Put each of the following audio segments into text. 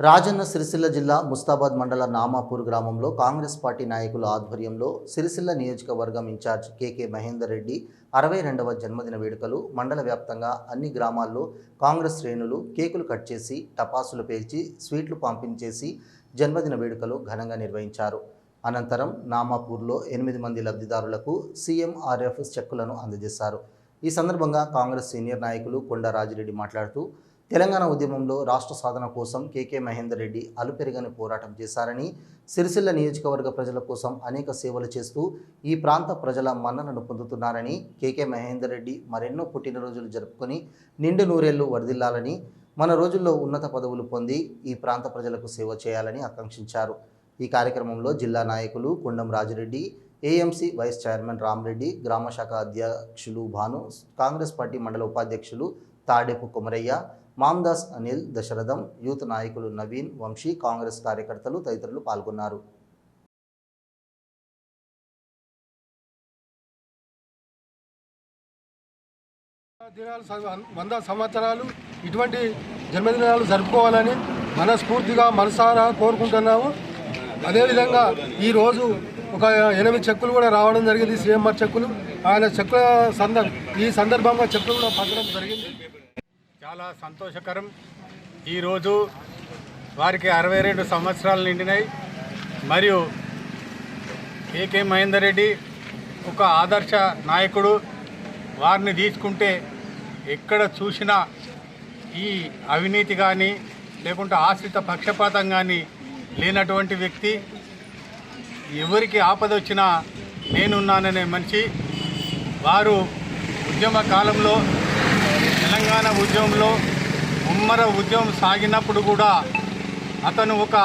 రాజన్న సిరిసిల్ల జిల్లా ముస్తాబాద్ మండల నామాపూర్ గ్రామంలో కాంగ్రెస్ పార్టీ నాయకుల ఆధ్వర్యంలో సిరిసిల్ల నియోజకవర్గం ఇన్ఛార్జ్ కేకే మహేందర్ రెడ్డి 62వ జన్మదిన వేడుకలు మండల వ్యాప్తంగా అన్ని గ్రామాల్లో కాంగ్రెస్ శ్రేణులు కేకులు కట్ చేసి టపాసులు పేల్చి స్వీట్లు పంపిణీ చేసి జన్మదిన వేడుకలు ఘనంగా నిర్వహించారు. అనంతరం నామాపూర్లో 8 మంది లబ్ధిదారులకు సీఎంఆర్ఎఫ్ చెక్కులను అందజేశారు. ఈ సందర్భంగా కాంగ్రెస్ సీనియర్ నాయకులు కొండ రాజిరెడ్డి మాట్లాడుతూ తెలంగాణ ఉద్యమంలో రాష్ట్ర సాధన కోసం కేకే మహేందర్ రెడ్డి అలుపెరగని పోరాటం చేశారని, సిరిసిల్ల నియోజకవర్గ ప్రజల కోసం అనేక సేవలు చేస్తూ ఈ ప్రాంత ప్రజల మన్ననను పొందుతున్నారని, కేకే మహేందర్ రెడ్డి మరెన్నో పుట్టినరోజులు జరుపుకొని నిండు నూరేళ్లు వర్ధిల్లాలని, మన రోజుల్లో ఉన్నత పదవులు పొంది ఈ ప్రాంత ప్రజలకు సేవ చేయాలని ఆకాంక్షించారు. ఈ కార్యక్రమంలో జిల్లా నాయకులు Kondam Rajireddy, AMC vice chairman Ramareddy, గ్రామ శాఖ అధ్యక్షులు భాను, కాంగ్రెస్ పార్టీ మండల ఉపాధ్యక్షులు తాడేపు కొమరయ్య, మామ్దాస్ అనిల్, దశరథం, యూత్ నాయకులు నవీన్, వంశీ, కాంగ్రెస్ కార్యకర్తలు తదితరులు పాల్గొన్నారు. దినాలు 100 సంవత్సరాలు ఇటువంటి జన్మదినాలు జరుపుకోవాలని మనస్ఫూర్తిగా మనసారా కోరుకుంటున్నాము. అదేవిధంగా ఈరోజు ఒక 8 చెక్కులు కూడా రావడం జరిగింది, సీఎంఆర్ చెక్కులు. ఆయన చెక్కుల ఈ సందర్భంగా చెక్కులు కూడా పంచడం జరిగింది. చాలా సంతోషకరం. ఈరోజు వారికి 62 సంవత్సరాలు నిండినాయి. మరియు కేకే మహేందర్ రెడ్డి ఒక ఆదర్శ నాయకుడు. వారిని తీసుకుంటే ఎక్కడ చూసినా ఈ అవినీతి కానీ లేకుంటే ఆశ్రిత పక్షపాతం కానీ లేనటువంటి వ్యక్తి. ఎవరికి ఆపద వచ్చినా నేనున్నాననే మనిషి. వారు ఉద్యమ కాలంలో తెలంగాణ ఉద్యమంలో ముమ్మర ఉద్యమం సాగినప్పుడు కూడా అతను ఒక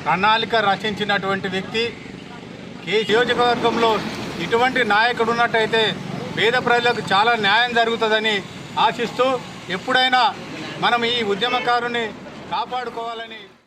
ప్రణాళిక రచించినటువంటి వ్యక్తి. ఈ నియోజకవర్గంలో ఇటువంటి నాయకుడు ఉన్నట్టయితే పేద ప్రజలకు చాలా న్యాయం జరుగుతుందని ఆశిస్తూ ఎప్పుడైనా మనం ఈ ఉద్యమకారుని కాపాడుకోవాలని